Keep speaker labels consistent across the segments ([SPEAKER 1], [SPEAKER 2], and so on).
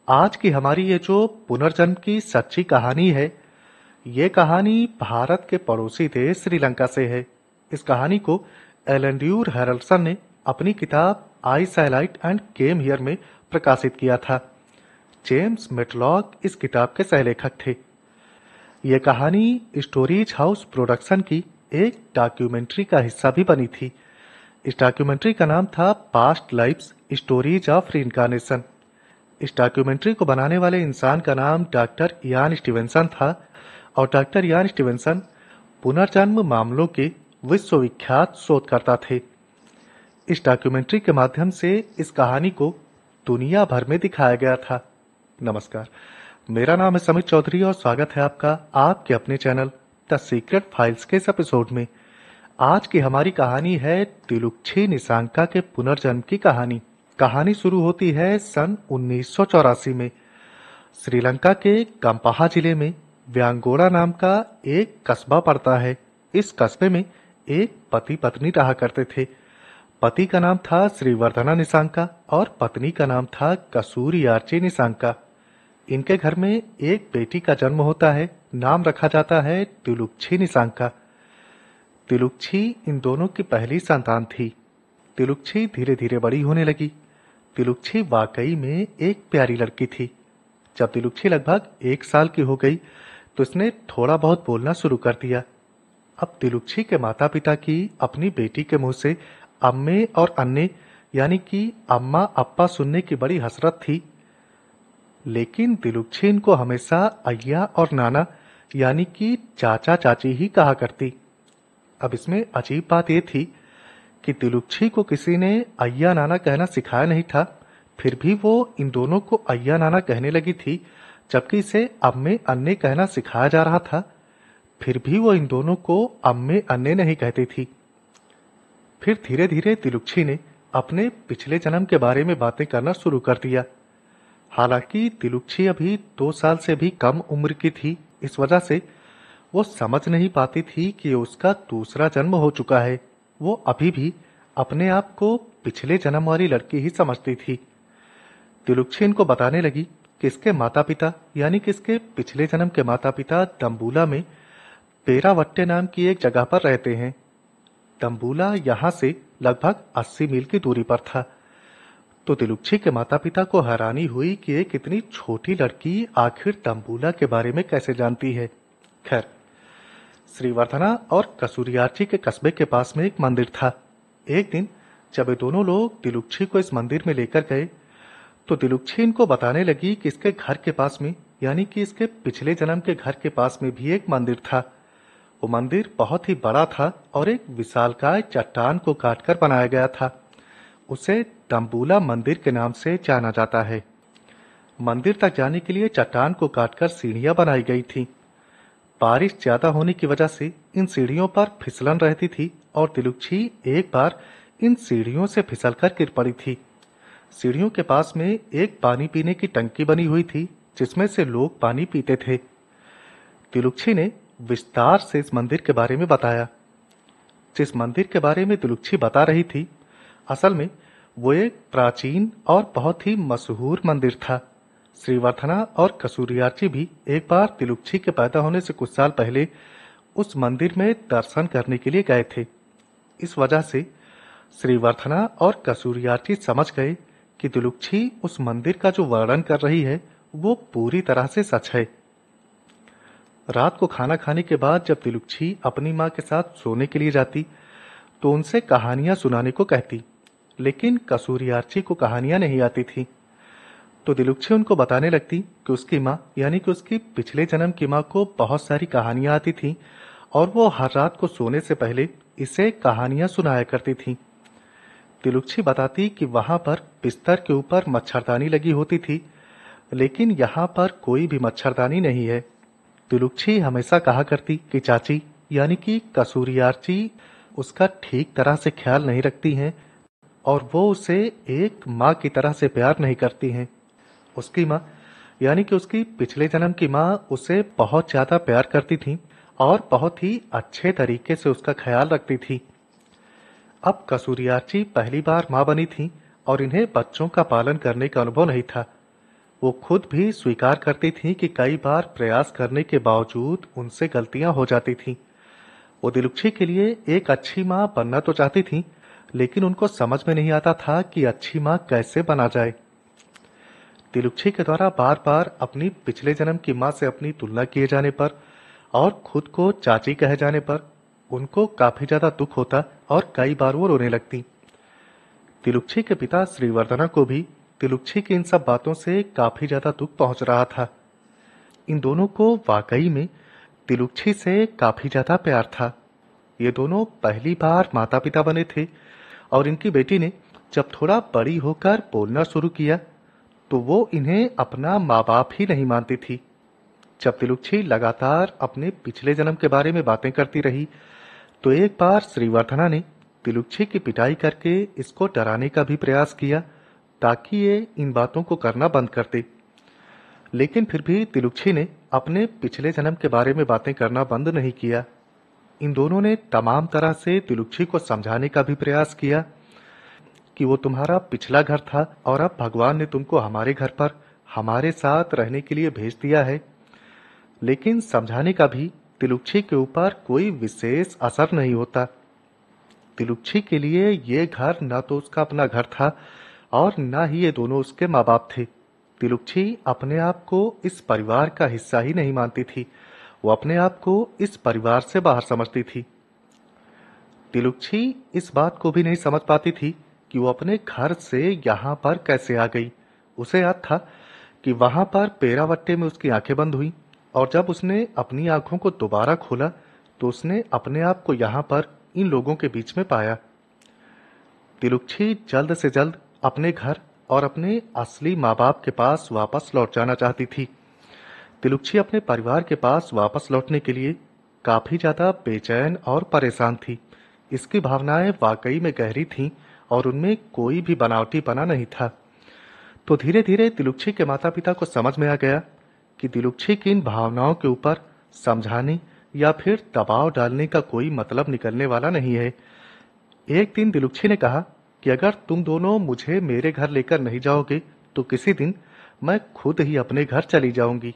[SPEAKER 1] आज की हमारी ये जो पुनर्जन्म की सच्ची कहानी है, ये कहानी भारत के पड़ोसी देश श्रीलंका से है। इस कहानी को एलेंड्यूर हैरल्सन ने अपनी किताब आई सैलाइट एंड केम हियर में प्रकाशित किया था। जेम्स मेटलॉक इस किताब के सहलेखक थे। ये कहानी स्टोरीज हाउस प्रोडक्शन की एक डॉक्यूमेंट्री का हिस्सा भी बनी थी। इस डॉक्यूमेंट्री का नाम था past lives stories of reincarnation. इस डॉक्यूमेंट्री को बनाने वाले इंसान का नाम डॉक्टर इयान स्टीवेंसन था और डॉक्टर इयान स्टीवेंसन पुनर्जन्म मामलों के विश्वविख्यात शोधकर्ता थे। इस डॉक्यूमेंट्री के माध्यम से इस कहानी को दुनिया भर में दिखाया गया था। नमस्कार, मेरा नाम है समित चौधरी और स्वागत है आपका आपके अपने चैनल द सीक्रेट फाइल्स के इस एपिसोड में। आज की हमारी कहानी है तिलुक्षी निसांका के पुनर्जन्म की कहानी। कहानी शुरू होती है सन 1984 में। श्रीलंका के गम्पाहा जिले में व्यांगोड़ा नाम का एक कस्बा पड़ता है। इस कस्बे में एक पति पत्नी रहा करते थे। पति का नाम था श्रीवर्धना निसांका और पत्नी का नाम था कसूरियार्ची निसांका। इनके घर में एक बेटी का जन्म होता है। नाम रखा जाता है तिलुक्षी निसांका। तिलुक्षी इन दोनों की पहली संतान थी। तिलुक्षी धीरे धीरे बड़ी होने लगी। तिलुक्षी वाकई में एक प्यारी लड़की थी। जब तिलुक्षी लगभग 1 साल की हो गई तो इसने थोड़ा बहुत बोलना शुरू कर दिया। अब तिलुक्षी के माता पिता की अपनी बेटी के मुंह से अम्मे और अन्ने यानी कि अम्मा अप्पा सुनने की बड़ी हसरत थी, लेकिन तिलुक्षी इनको हमेशा अय्या और नाना यानी कि चाचा चाची ही कहा करती। अब इसमें अजीब बात यह थी कि तिलुक्षी को किसी ने अय्या नाना कहना सिखाया नहीं था, फिर भी वो इन दोनों को अय्या नाना कहने लगी थी, जबकि इसे अम्मे अन्ने कहना सिखाया जा रहा था। फिर भी वो इन दोनों को अम्मे अन्ने नहीं कहती थी। फिर धीरे धीरे तिलुक्षी ने अपने पिछले जन्म के बारे में बातें करना शुरू कर दिया। हालांकि तिलुक्षी अभी 2 साल से भी कम उम्र की थी, इस वजह से वो समझ नहीं पाती थी कि उसका दूसरा जन्म हो चुका है। वो अभी भी अपने आप को पिछले जन्म वाली लड़की ही समझती थी। तिलुक्षी इनको बताने लगी कि इसके माता पिता यानी कि इसके पिछले जन्म के माता पिता दम्बूला में पेरावट्टे नाम की एक जगह पर रहते हैं। दम्बूला यहाँ से लगभग 80 मील की दूरी पर था। तो तिलुक्षी के माता पिता को हैरानी हुई कि एक इतनी छोटी लड़की आखिर दम्बूला के बारे में कैसे जानती है। खैर, श्रीवर्धना और कसूरियार्ची के कस्बे के पास में एक मंदिर था। एक दिन जब ये दोनों लोग तिलुक्षी को इस मंदिर में लेकर गए तो तिलुक्षी इनको बताने लगी कि इसके घर के पास में यानी कि इसके पिछले जन्म के घर के पास में भी एक मंदिर था। वो मंदिर बहुत ही बड़ा था और एक विशालकाय चट्टान को काटकर बनाया गया था। उसे दम्बूला मंदिर के नाम से जाना जाता है। मंदिर तक जाने के लिए चट्टान को काटकर सीढ़ियां बनाई गई थीं। बारिश ज्यादा होने की वजह से इन सीढ़ियों पर फिसलन रहती थी और तिलुक्षी एक बार इन सीढ़ियों से फिसलकर गिर पड़ी थी। सीढ़ियों के पास में एक पानी पीने की टंकी बनी हुई थी जिसमें से लोग पानी पीते थे। तिलुक्षी ने विस्तार से इस मंदिर के बारे में बताया। जिस मंदिर के बारे में तिलुक्षी बता रही थी, असल में वो एक प्राचीन और बहुत ही मशहूर मंदिर था। श्रीवर्धना और कसूरियार्ची भी एक बार तिलुक्षी के पैदा होने से कुछ साल पहले उस मंदिर में दर्शन करने के लिए गए थे। इस वजह से श्रीवर्धना और कसूरियार्ची समझ गए कि तिलुक्षी उस मंदिर का जो वर्णन कर रही है वो पूरी तरह से सच है। रात को खाना खाने के बाद जब तिलुक्षी अपनी माँ के साथ सोने के लिए जाती तो उनसे कहानियां सुनाने को कहती, लेकिन कसूरियार्ची को कहानियां नहीं आती थी। तो तिलुक्षी उनको बताने लगती कि उसकी माँ यानी कि उसकी पिछले जन्म की माँ को बहुत सारी कहानियां आती थीं और वो हर रात को सोने से पहले इसे कहानियां सुनाया करती थीं। तिलुक्षी बताती कि वहां पर बिस्तर के ऊपर मच्छरदानी लगी होती थी, लेकिन यहाँ पर कोई भी मच्छरदानी नहीं है। तिलुक्षी हमेशा कहा करती कि चाची यानी कि कसूरियार्ची उसका ठीक तरह से ख्याल नहीं रखती हैं और वो उसे एक माँ की तरह से प्यार नहीं करती हैं। उसकी माँ यानी कि उसकी पिछले जन्म की माँ उसे बहुत ज्यादा प्यार करती थी और बहुत ही अच्छे तरीके से उसका ख्याल रखती थी। अब कसूरियार्ची पहली बार माँ बनी थी और इन्हें बच्चों का पालन करने का अनुभव नहीं था। वो खुद भी स्वीकार करती थीं कि कई बार प्रयास करने के बावजूद उनसे गलतियां हो जाती थीं। वो दिलुक्षी के लिए एक अच्छी माँ बनना तो चाहती थीं, लेकिन उनको समझ में नहीं आता था कि अच्छी माँ कैसे बना जाए। दिलुक्षी के द्वारा बार बार अपनी पिछले जन्म की माँ से अपनी तुलना किए जाने पर और खुद को चाची कहे जाने पर उनको काफी ज्यादा दुख होता और कई बार वो रोने लगती। दिलुक्षी के पिता श्रीवर्धना को भी दिलुक्षी की इन सब बातों से काफी ज्यादा दुख पहुंच रहा था। इन दोनों को वाकई में दिलुक्षी से काफी ज्यादा प्यार था। ये दोनों पहली बार माता पिता बने थे और इनकी बेटी ने जब थोड़ा बड़ी होकर बोलना शुरू किया तो वो इन्हें अपना माँ बाप ही नहीं मानती थी। जब दिलुक्षी लगातार अपने पिछले जन्म के बारे में बातें करती रही तो एक बार श्रीवर्धना ने दिलुक्षी की पिटाई करके इसको डराने का भी प्रयास किया ताकि ये इन बातों को करना बंद कर दे। लेकिन फिर भी दिलुक्षी ने अपने पिछले जन्म के बारे में बातें करना बंद नहीं किया। इन दोनों ने तमाम तरह से दिलुक्षी को समझाने का भी प्रयास किया कि वो तुम्हारा पिछला घर था और अब भगवान ने तुमको हमारे घर पर हमारे साथ रहने के लिए भेज दिया है। लेकिन समझाने का भी दिलुक्षी के ऊपर कोई विशेष असर नहीं होता। दिलुक्षी के लिए ये घर न तो उसका अपना घर था और न ही ये दोनों उसके माँ बाप थे। दिलुक्षी अपने आप को इस परिवार का हिस्सा ही नहीं मानती थी, वो अपने आप को इस परिवार से बाहर समझती थी। दिलुक्षी इस बात को भी नहीं समझ पाती थी कि वो अपने घर से यहाँ पर कैसे आ गई। उसे याद था कि वहां पर पेरावट्टे में उसकी आंखें बंद हुई और जब उसने अपनी आंखों को दोबारा खोला तो उसने अपने आप को यहाँ पर इन लोगों के बीच में पाया। दिलुक्षी जल्द से जल्द अपने घर और अपने असली माँ बाप के पास वापस लौट जाना चाहती थी। दिलुक्षी अपने परिवार के पास वापस लौटने के लिए काफी ज्यादा बेचैन और परेशान थी। इसकी भावनाएं वाकई में गहरी थीं और उनमें कोई भी बनावटीपना नहीं था। तो धीरे धीरे दिलुक्षी के माता पिता को समझ में आ गया कि दिलुक्षी की इन भावनाओं के ऊपर समझाने या फिर दबाव डालने का कोई मतलब निकलने वाला नहीं है। एक दिन दिलुक्षी ने कहा कि अगर तुम दोनों मुझे मेरे घर लेकर नहीं जाओगे तो किसी दिन मैं खुद ही अपने घर चली जाऊंगी।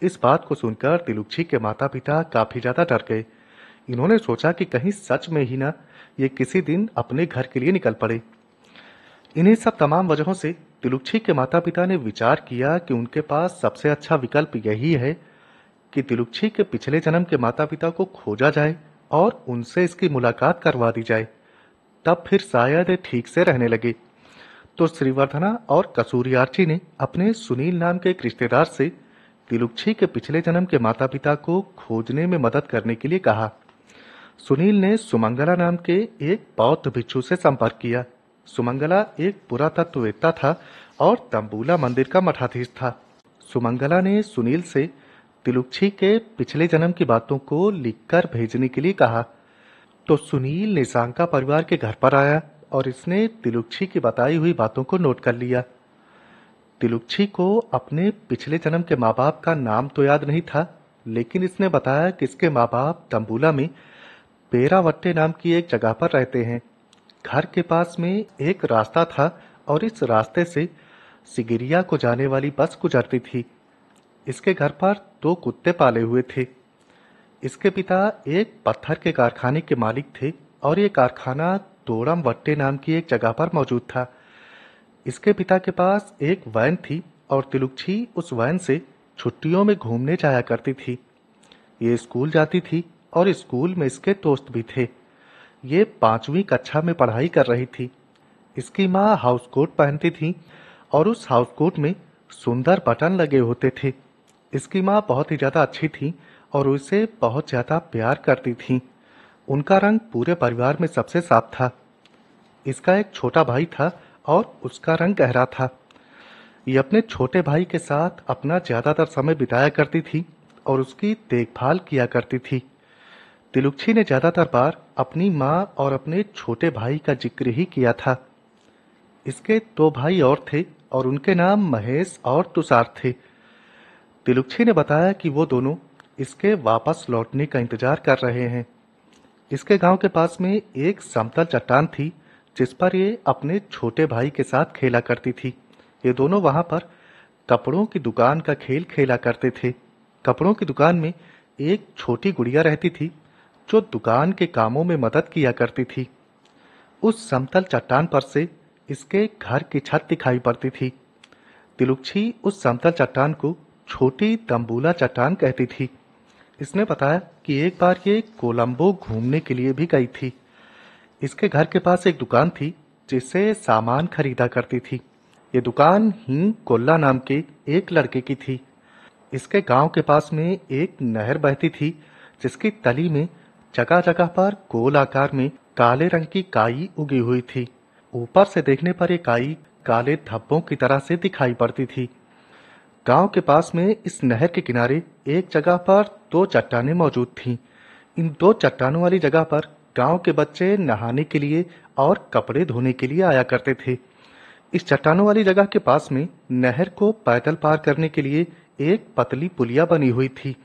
[SPEAKER 1] इस बात को सुनकर दिलुक्षी के माता पिता काफी ज्यादा डर गए। इन्होंने सोचा कि कहीं सच में ही ना ये किसी दिन अपने घर के लिए निकल पड़े। इन्हीं सब तमाम वजहों से दिलुक्षी के माता पिता ने विचार किया कि उनके पास सबसे अच्छा विकल्प यही है कि दिलुक्षी के पिछले जन्म के माता पिता को खोजा जाए और उनसे इसकी मुलाकात करवा दी जाए, तब फिर शायद ये ठीक से रहने लगे। तो श्रीवर्धना और कसूरियार्ची ने अपने सुनील नाम के एक रिश्तेदार से दिलुक्षी के पिछले जन्म के माता पिता को खोजने में मदद करने के लिए कहा। सुनील ने सुमंगला नाम के एक बौद्ध भिक्षु से संपर्क किया। सुमंगला एक पुरातत्ववेत्ता था और तंबूला मंदिर का मठाधीश था। सुमंगला ने सुनील से दिलुक्षी के पिछले जन्म की बातों को लिखकर भेजने के लिए कहा। तो सुनील निशांका परिवार के घर पर आया और इसने दिलुक्षी की बताई हुई बातों को नोट कर लिया। दिलुक्षी को अपने पिछले जन्म के माँ बाप का नाम तो याद नहीं था, लेकिन इसने बताया कि इसके माँ बाप तंबूला में पेरावट्टे नाम की एक जगह पर रहते हैं। घर के पास में एक रास्ता था और इस रास्ते से सिगिरिया को जाने वाली बस गुजरती थी। इसके घर पर 2 कुत्ते पाले हुए थे। इसके पिता एक पत्थर के कारखाने के मालिक थे और ये कारखाना तोड़मवट्टे नाम की एक जगह पर मौजूद था। इसके पिता के पास एक वैन थी और दिलुक्षी उस वैन से छुट्टियों में घूमने जाया करती थी। ये स्कूल जाती थी और स्कूल में इसके दोस्त भी थे। ये 5वीं कक्षा में पढ़ाई कर रही थी। इसकी माँ हाउस कोट पहनती थी और उस हाउस कोट में सुंदर बटन लगे होते थे। इसकी माँ बहुत ही ज्यादा अच्छी थी और उसे बहुत ज्यादा प्यार करती थी। उनका रंग पूरे परिवार में सबसे साफ था। इसका एक छोटा भाई था और उसका रंग गहरा था। ये अपने छोटे भाई के साथ अपना ज्यादातर समय बिताया करती थी और उसकी देखभाल किया करती थी। दिलुक्षी ने ज्यादातर बार अपनी माँ और अपने छोटे भाई का जिक्र ही किया था। इसके 2 भाई और थे और उनके नाम महेश और तुषार थे। दिलुक्षी ने बताया कि वो दोनों इसके वापस लौटने का इंतजार कर रहे हैं। इसके गांव के पास में एक समतल चट्टान थी जिस पर ये अपने छोटे भाई के साथ खेला करती थी। ये दोनों वहां पर कपड़ों की दुकान का खेल खेला करते थे। कपड़ों की दुकान में एक छोटी गुड़िया रहती थी जो दुकान के कामों में मदद किया करती थी। उस समतल चट्टान पर से इसके घर की छत दिखाई पड़ती थी। तिलुक्षी उस समतल चट्टान को छोटी तंबूला चट्टान कहती थी। इसने बताया कि एक बार ये कोलंबो घूमने के लिए भी गई थी। इसके घर के पास एक दुकान थी जिससे सामान खरीदा करती थी। ये दुकान ही कोल्ला नाम के एक लड़के की थी। इसके गांव के पास में एक नहर बहती थी जिसकी तली में जगह जगह पर गोल आकार में काले रंग की काई उगी हुई थी। ऊपर से देखने पर ये काई काले धब्बों की तरह से दिखाई पड़ती थी। गांव के पास में इस नहर के किनारे एक जगह पर दो चट्टानें मौजूद थीं। इन दो चट्टानों वाली जगह पर गांव के बच्चे नहाने के लिए और कपड़े धोने के लिए आया करते थे। इस चट्टानों वाली जगह के पास में नहर को पैदल पार करने के लिए एक पतली पुलिया बनी हुई थी।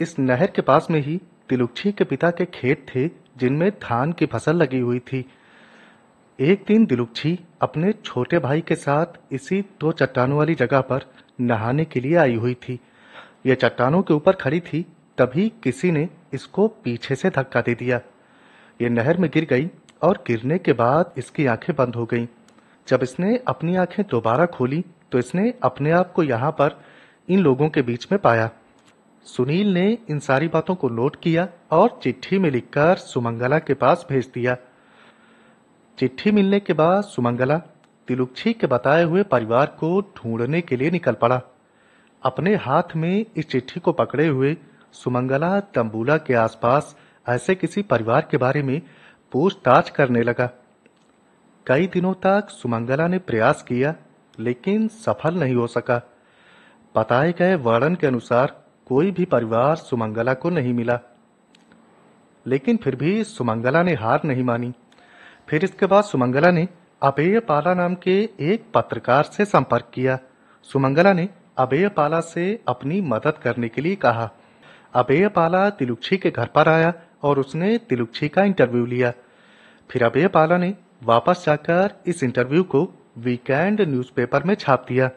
[SPEAKER 1] इस नहर के पास में ही तिलुक्षी के पिता के खेत थे जिनमें धान की फसल लगी हुई थी। एक दिन तिलुक्षी अपने छोटे भाई के साथ इसी दो चट्टानों वाली जगह पर नहाने के लिए आई हुई थी। यह चट्टानों के ऊपर खड़ी थी, तभी किसी ने इसको पीछे से धक्का दे दिया। यह नहर में गिर गई और गिरने के बाद इसकी आंखें बंद हो गईं। जब इसने अपनी आंखें दोबारा खोली तो इसने अपने आप को यहाँ पर इन लोगों के बीच में पाया। सुनील ने इन सारी बातों को नोट किया और चिट्ठी में लिखकर सुमंगला के पास भेज दिया। चिट्ठी मिलने के बाद सुमंगला तिलुक्षी के बताए हुए परिवार को ढूंढने के लिए निकल पड़ा। अपने हाथ में इस चिट्ठी को पकड़े हुए सुमंगला तंबूला के आसपास ऐसे किसी परिवार के बारे में पूछताछ करने लगा। कई दिनों तक सुमंगला ने प्रयास किया लेकिन सफल नहीं हो सका। बताए गए वर्णन के अनुसार कोई भी परिवार सुमंगला को नहीं मिला, लेकिन फिर भी सुमंगला ने हार नहीं मानी। फिर इसके बाद सुमंगला ने अभेयपाला नाम के एक पत्रकार से संपर्क किया। सुमंगला ने अभेयपाला से अपनी मदद करने के लिए कहा। अभेयपाला तिलुक्षी के घर पर आया और उसने तिलुक्षी का इंटरव्यू लिया। फिर अभेयपाला ने वापस जाकर इस इंटरव्यू को वीकेंड न्यूज़पेपर में छाप दिया।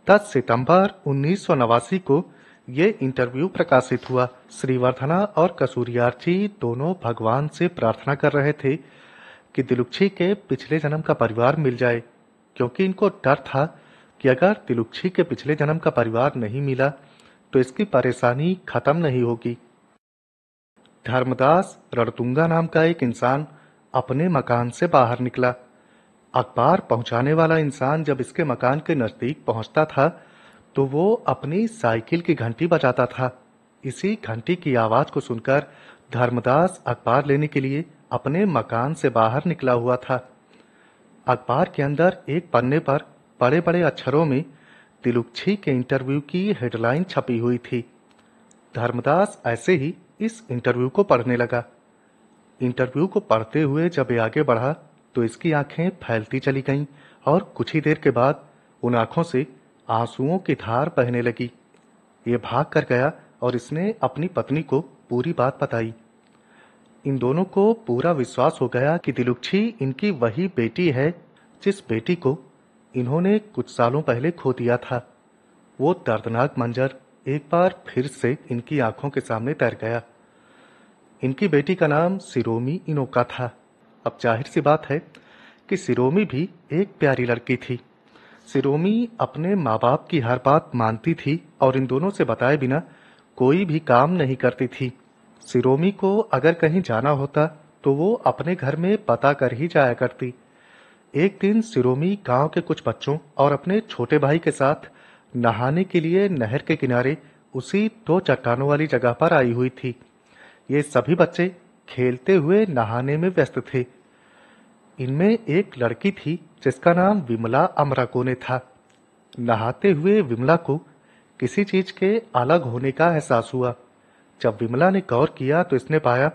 [SPEAKER 1] 10 सितंबर 1989 को ये इंटरव्यू प्रकाशित हुआ। श्रीवर्धना और कसूरियार्ची दोनों भगवान से प्रार्थना कर रहे थे कि तिलुक्षी के पिछले जन्म का परिवार मिल जाए, क्योंकि इनको डर था कि अगर तिलुक्षी के पिछले जन्म का परिवार नहीं मिला तो इसकी परेशानी खत्म नहीं होगी। धर्मदास रणतुंगा नाम का एक इंसान अपने मकान से बाहर निकला। अखबार पहुंचाने वाला इंसान जब इसके मकान के नजदीक पहुंचता था तो वो अपनी साइकिल की घंटी बजाता था। इसी घंटी की आवाज को सुनकर धर्मदास अखबार लेने के लिए अपने मकान से बाहर निकला हुआ था। अखबार के अंदर एक पन्ने पर बड़े बड़े अक्षरों में तिलुक्षी के इंटरव्यू की हेडलाइन छपी हुई थी। धर्मदास ऐसे ही इस इंटरव्यू को पढ़ने लगा। इंटरव्यू को पढ़ते हुए जब ये आगे बढ़ा तो इसकी आंखें फैलती चली गईं और कुछ ही देर के बाद उन आंखों से आंसुओं की धार बहने लगी। ये भाग कर गया और इसने अपनी पत्नी को पूरी बात बताई। इन दोनों को पूरा विश्वास हो गया कि तिलुक्षी इनकी वही बेटी है जिस बेटी को इन्होंने कुछ सालों पहले खो दिया था। वो दर्दनाक मंजर एक बार फिर से इनकी आंखों के सामने तैर गया। इनकी बेटी का नाम सिरोमी इनोका था। अब जाहिर सी बात है कि सिरोमी भी एक प्यारी लड़की थी। सिरोमी अपने माँ बाप की हर बात मानती थी और इन दोनों से बताए बिना कोई भी काम नहीं करती थी। सिरोमी को अगर कहीं जाना होता तो वो अपने घर में पता कर ही जाया करती। एक दिन सिरोमी गांव के कुछ बच्चों और अपने छोटे भाई के साथ नहाने के लिए नहर के किनारे उसी दो चट्टानों वाली जगह पर आई हुई थी। ये सभी बच्चे खेलते हुए नहाने में व्यस्त थे। इनमें एक लड़की थी जिसका नाम विमला अमराकोने था। नहाते हुए विमला को किसी चीज के अलग होने का एहसास हुआ। जब विमला ने गौर किया तो इसने पाया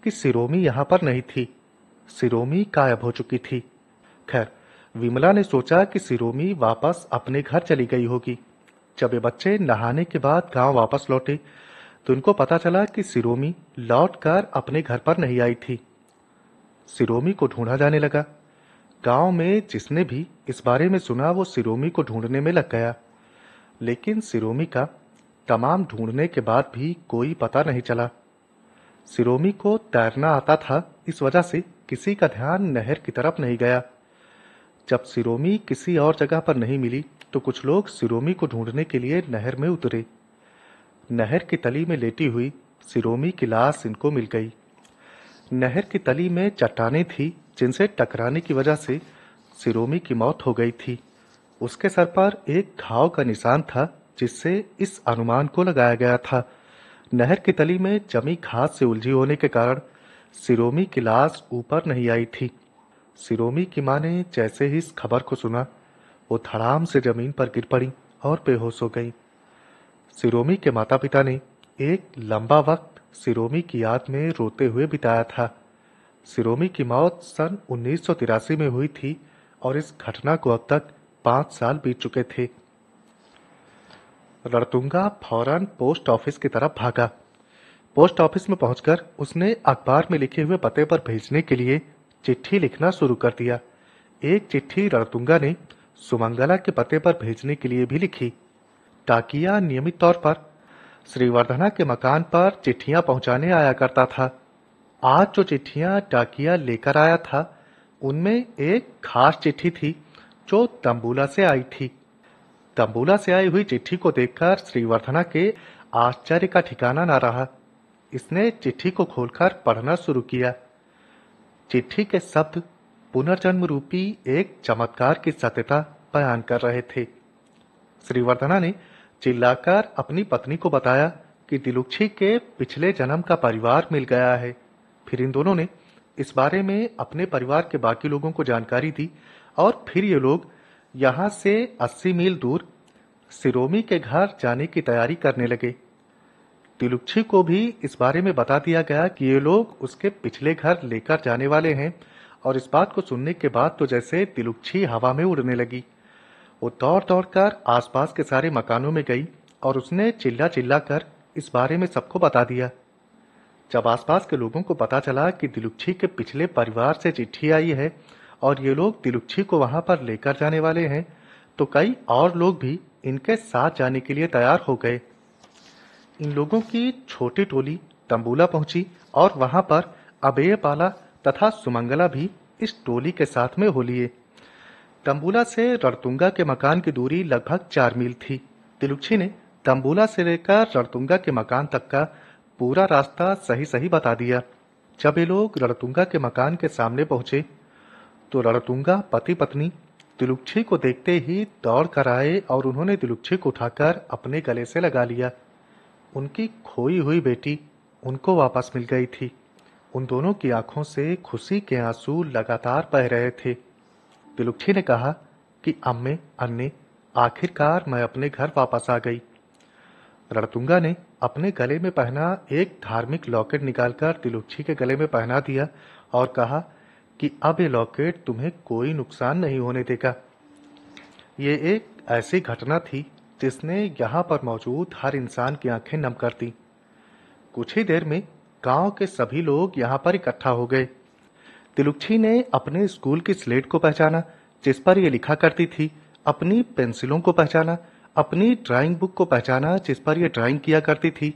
[SPEAKER 1] कि सिरोमी यहाँ पर नहीं थी। सिरोमी गायब हो चुकी थी। खैर, विमला ने सोचा कि सिरोमी वापस अपने घर चली गई होगी। जब ये बच्चे नहाने के बाद गांव वापस लौटे तो इनको पता चला कि सिरोमी लौटकर अपने घर पर नहीं आई थी। सिरोमी को ढूंढा जाने लगा। गांव में जिसने भी इस बारे में सुना वो सिरोमी को ढूंढने में लग गया। लेकिन सिरोमी का तमाम ढूंढने के बाद भी कोई पता नहीं चला। सिरोमी को तैरना आता था, इस वजह से किसी का ध्यान नहर की तरफ नहीं गया। जब सिरोमी किसी और जगह पर नहीं मिली तो कुछ लोग सिरोमी को ढूंढने के लिए नहर में उतरे। नहर की तली में लेटी हुई सिरोमी की लाश इनको मिल गई। नहर की तली में चट्टानें थी जिनसे टकराने की वजह से सिरोमी की मौत हो गई थी। उसके सर पर एक घाव का निशान था जिससे इस अनुमान को लगाया गया था। नहर की तली में जमी घास से उलझी होने के कारण सिरोमी की लाश ऊपर नहीं आई थी। सिरोमी की मां ने जैसे ही इस खबर को सुना, वो धड़ाम से जमीन पर गिर पड़ी और बेहोश हो गई। सिरोमी के माता पिता ने एक लंबा वक्त सिरोमी की याद में रोते हुए बिताया था। सिरोमी की मौत सन 1983 में हुई थी और इस घटना को अब तक 5 साल बीत चुके थे। रणतुंगा फौरन पोस्ट ऑफिस की तरफ भागा। पोस्ट ऑफिस में पहुंचकर उसने अखबार में लिखे हुए पते पर भेजने के लिए चिट्ठी लिखना शुरू कर दिया। एक चिट्ठी रणतुंगा ने सुमंगला के पते पर भेजने के लिए भी लिखी। टाकिया नियमित तौर पर श्रीवर्धना के मकान पर चिट्ठियां पहुंचाने आया करता था। आज जो चिट्ठियां टाकिया लेकर आया था, उनमें एक खास चिट्ठी थी जो तंबूला से आई थी। तंबूला से आई हुई चिट्ठी को देखकर श्रीवर्धना के आश्चर्य का ठिकाना न रहा। इसने चिट्ठी को खोलकर पढ़ना शुरू किया। चिट्ठी के शब्द पुनर्जन्म रूपी एक चमत्कार की सत्यता बयान कर रहे थे। श्रीवर्धना ने चिल्लाकर अपनी पत्नी को बताया कि दिलुक्षी के पिछले जन्म का परिवार मिल गया है। फिर इन दोनों ने इस बारे में अपने परिवार के बाकी लोगों को जानकारी दी और फिर ये लोग यहाँ से 80 मील दूर सिरोमी के घर जाने की तैयारी करने लगे। दिलुक्षी को भी इस बारे में बता दिया गया कि ये लोग उसके पिछले घर लेकर जाने वाले हैं और इस बात को सुनने के बाद तो जैसे दिलुक्षी हवा में उड़ने लगी। वो दौड़ दौड़ कर आसपास के सारे मकानों में गई और उसने चिल्ला चिल्ला कर इस बारे में सबको बता दिया। जब आसपास के लोगों को पता चला कि दिलुक्षी के पिछले परिवार से चिट्ठी आई है और ये लोग दिलुक्षी को वहां पर लेकर जाने वाले हैं, तो कई और लोग भी इनके साथ जाने के लिए तैयार हो गए। इन लोगों की छोटी टोली तंबूला पहुंची और वहां पर अबेयपाला तथा सुमंगला भी इस टोली के साथ में हो लिए। तंबूला से रणतुंगा के मकान की दूरी लगभग 4 मील थी। दिलुक्षी ने तंबूला से लेकर रणतुंगा के मकान तक का पूरा रास्ता सही सही बता दिया। जब ये लोग रणतुंगा के मकान के सामने पहुंचे तो रणतुंगा पति पत्नी दिलुक्षी को देखते ही दौड़ कर आए और उन्होंने दिलुक्षी को उठाकर अपने गले से लगा लिया। उनकी खोई हुई बेटी उनको वापस मिल गई थी। उन दोनों की आंखों से खुशी के आंसू लगातार बह रहे थे। दिलुक्षी ने कहा कि अम्मे अन्ने, आखिरकार मैं अपने घर वापस आ गई। रणतुंगा ने अपने गले में पहना एक धार्मिक लॉकेट निकालकर दिलुक्षी के गले में पहना दिया और कहा कि अब ये लॉकेट तुम्हें कोई नुकसान नहीं होने देगा। ये एक ऐसी घटना थी जिसने यहाँ पर मौजूद हर इंसान की आंखें नम कर दी। कुछ ही देर में गांव के सभी लोग यहाँ पर इकट्ठा हो गए। दिलुक्षी ने अपने स्कूल की स्लेट को पहचाना जिस पर ये लिखा करती थी, अपनी पेंसिलों को पहचाना, अपनी ड्राइंग बुक को पहचाना जिस पर ये ड्राइंग किया करती थी,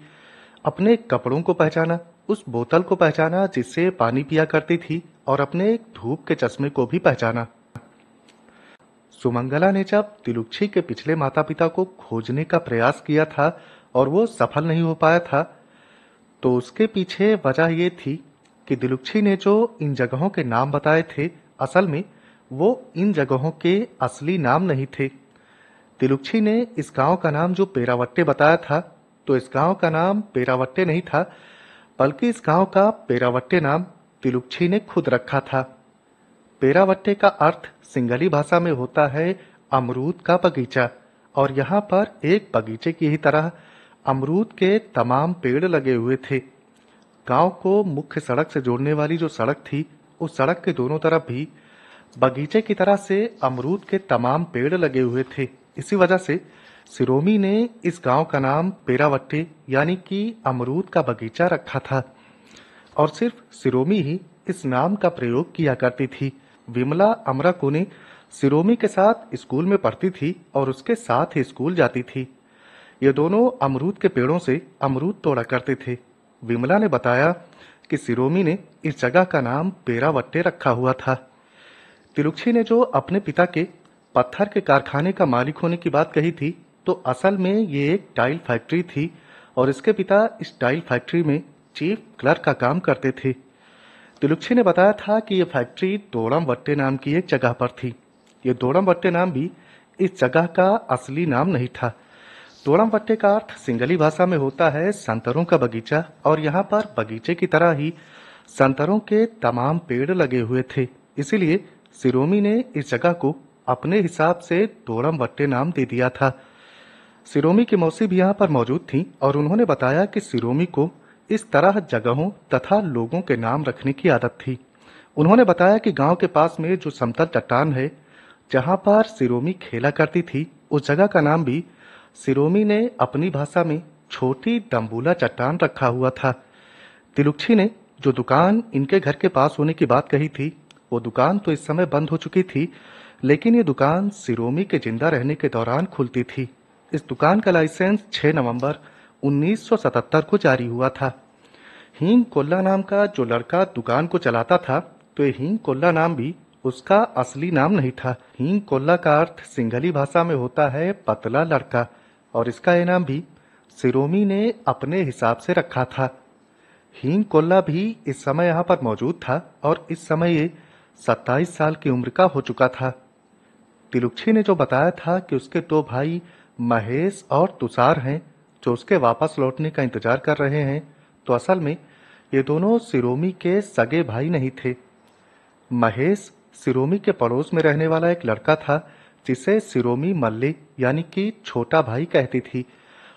[SPEAKER 1] अपने कपड़ों को पहचाना, उस बोतल को पहचाना जिससे पानी पिया करती थी और अपने धूप के चश्मे को भी पहचाना। सुमंगला ने जब दिलुक्षी के पिछले माता पिता को खोजने का प्रयास किया था और वो सफल नहीं हो पाया था, तो उसके पीछे वजह ये थी कि दिलुक्षी ने जो इन जगहों के नाम बताए थे, असल में वो इन जगहों के असली नाम नहीं थे। दिलुक्षी ने इस गांव का नाम जो पेरावट्टे बताया था, तो इस गांव का नाम पेरावट्टे नहीं था, बल्कि इस गांव का पेरावट्टे नाम दिलुक्षी ने खुद रखा था। पेरावट्टे का अर्थ सिंगली भाषा में होता है अमरूद का बगीचा, और यहाँ पर एक बगीचे की ही तरह अमरूद के तमाम पेड़ लगे हुए थे। गांव को मुख्य सड़क से जोड़ने वाली जो सड़क थी, उस सड़क के दोनों तरफ भी बगीचे की तरह से अमरूद के तमाम पेड़ लगे हुए थे। इसी वजह से सिरोमी ने इस गांव का नाम पेरावट्टे यानी कि अमरूद का बगीचा रखा था, और सिर्फ सिरोमी ही इस नाम का प्रयोग किया करती थी। विमला अमरा को ने सिरोमी के साथ स्कूल में पढ़ती थी और उसके साथ ही स्कूल जाती थी। ये दोनों अमरूद के पेड़ों से अमरूद तोड़ा करते थे। विमला ने बताया कि सिरोमी ने इस जगह का नाम पेरावट्टे रखा हुआ था। तिलुक्षी ने जो अपने पिता के पत्थर के कारखाने का मालिक होने की बात कही थी, तो असल में ये एक टाइल फैक्ट्री थी और इसके पिता इस टाइल फैक्ट्री में चीफ क्लर्क का काम करते थे। तिलुक्षी ने बताया था कि यह फैक्ट्री दोड़मवट्टे नाम की एक जगह पर थी। ये दोड़मवट्टे नाम भी इस जगह का असली नाम नहीं था। दोड़मवट्टे का अर्थ सिंगली भाषा में होता है संतरों का बगीचा, और यहाँ पर बगीचे की तरह ही संतरों के तमाम पेड़ लगे हुए थे। इसीलिए सिरोमी ने इस जगह को अपने हिसाब से दोड़मवट्टे नाम दे दिया था। सिरोमी की मौसी भी यहाँ पर मौजूद थी और उन्होंने बताया कि सिरोमी को इस तरह जगहों तथा लोगों के नाम रखने की आदत थी। उन्होंने बताया कि गांव के पास में जो समतल चट्टान है जहां पर सिरोमी खेला करती थी, उस जगह का नाम भी सिरोमी ने अपनी भाषा में छोटी दम्बूला चट्टान रखा हुआ था। तिलुक्षी ने जो दुकान इनके घर के पास होने की बात कही थी, वो दुकान तो इस समय बंद हो चुकी थी, लेकिन ये दुकान सिरोमी के जिंदा रहने के दौरान खुलती थी। इस दुकान का लाइसेंस 6 नवंबर 1977 को जारी हुआ था। हींग कोल्ला नाम का जो लड़का दुकान को चलाता था, तो ये हींग कोल्ला नाम भी उसका असली नाम नहीं था। हींग कोल्ला का अर्थ सिंघली भाषा में होता है पतला लड़का, और इसका ये नाम भी सिरोमी ने अपने हिसाब से रखा था। हींग कोल्ला भी इस समय यहाँ पर मौजूद था और इस समय ये 27 साल की उम्र का हो चुका था। तिलुक्षी ने जो बताया था कि उसके 2 भाई महेश और तुषार हैं जो उसके वापस लौटने का इंतजार कर रहे हैं, तो असल में ये दोनों सिरोमी के सगे भाई नहीं थे। महेश सिरोमी के पड़ोस में रहने वाला एक लड़का था जिसे सिरोमी मल्ले यानी कि छोटा भाई कहती थी,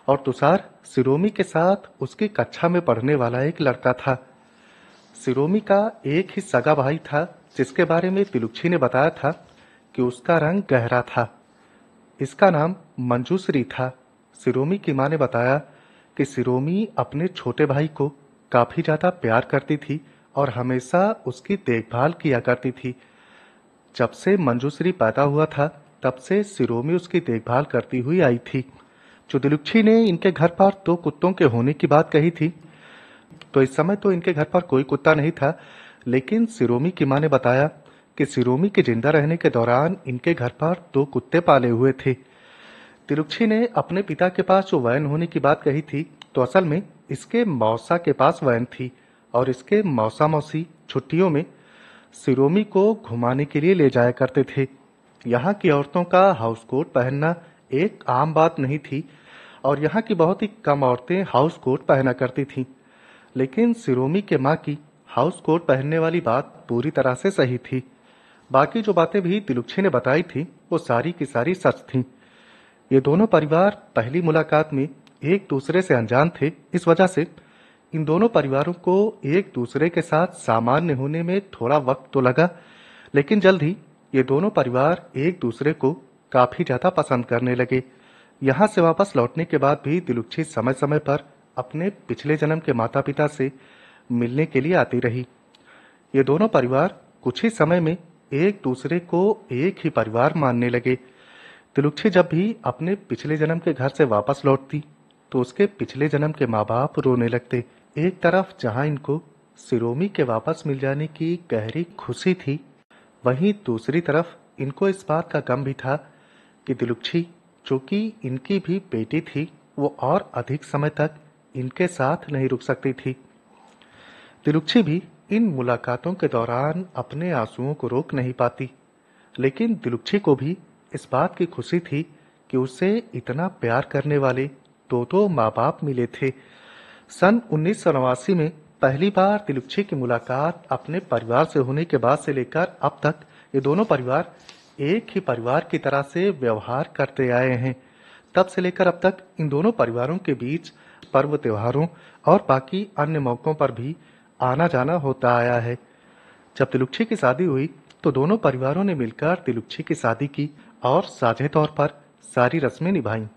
[SPEAKER 1] और तुषार सिरोमी के साथ उसकी कक्षा में पढ़ने वाला एक लड़का था। सिरोमी का एक ही सगा भाई था जिसके बारे में तिलुक्षी ने बताया था कि उसका रंग गहरा था। इसका नाम मंजूश्री था। सिरोमी की मां ने बताया कि सिरोमी अपने छोटे भाई को काफी ज्यादा प्यार करती थी और हमेशा उसकी देखभाल किया करती थी। जब से मंजूश्री पैदा हुआ था, तब से सिरोमी उसकी देखभाल करती हुई आई थी। जो तिलुक्षी ने इनके घर पर 2 कुत्तों के होने की बात कही थी, तो इस समय तो इनके घर पर कोई कुत्ता नहीं था, लेकिन सिरोमी की मां ने बताया कि सिरोमी के जिंदा रहने के दौरान इनके घर पर 2 कुत्ते पाले हुए थे। तिलुक्षी ने अपने पिता के पास जो वैन होने की बात कही थी, तो असल में इसके मौसा के पास वैन थी और इसके मौसा मौसी छुट्टियों में सिरोमी को घुमाने के लिए ले जाया करते थे। यहाँ की औरतों का हाउस कोट पहनना एक आम बात नहीं थी और यहाँ की बहुत ही कम औरतें हाउस कोट पहना करती थीं, लेकिन सिरोमी के माँ की हाउस कोट पहनने वाली बात पूरी तरह से सही थी। बाकी जो बातें भी तिलुक्षी ने बताई थी, वो सारी की सारी सच थीं। ये दोनों परिवार पहली मुलाकात में एक दूसरे से अनजान थे। इस वजह से इन दोनों परिवारों को एक दूसरे के साथ सामान्य होने में थोड़ा वक्त तो लगा, लेकिन जल्द ही ये दोनों परिवार एक दूसरे को काफी ज्यादा पसंद करने लगे। यहाँ से वापस लौटने के बाद भी तिलुक्षी समय समय पर अपने पिछले जन्म के माता पिता से मिलने के लिए आती रही। ये दोनों परिवार कुछ ही समय में एक दूसरे को एक ही परिवार मानने लगे। तिलुक्षी जब भी अपने पिछले जन्म के घर से वापस लौटती, तो उसके पिछले जन्म के माँ बाप रोने लगते। एक तरफ जहाँ इनको सिरोमी के वापस मिल जाने की गहरी खुशी थी, वहीं दूसरी तरफ इनको इस बात का गम भी था कि तिलुक्षी, जो कि इनकी भी बेटी थी, वो और अधिक समय तक इनके साथ नहीं रुक सकती थी। तिलुक्षी भी इन मुलाकातों के दौरान अपने आंसुओं को रोक नहीं पाती, लेकिन तिलुक्षी को भी इस बात की खुशी थी कि उसे इतना प्यार करने वाले 2 माँ बाप मिले थे। सन 1989 में पहली बार तिलुक्षी की मुलाकात अपने परिवार से होने के बाद से लेकर अब तक ये दोनों परिवार एक ही परिवार की तरह से व्यवहार करते आए हैं। तब से लेकर अब तक इन दोनों परिवारों के बीच पर्व त्योहारों और बाकी अन्य मौकों पर भी आना जाना होता आया है। जब तिलुक्षी की शादी हुई, तो दोनों परिवारों ने मिलकर तिलुक्षी की शादी की और साझे तौर पर सारी रस्में निभाईं।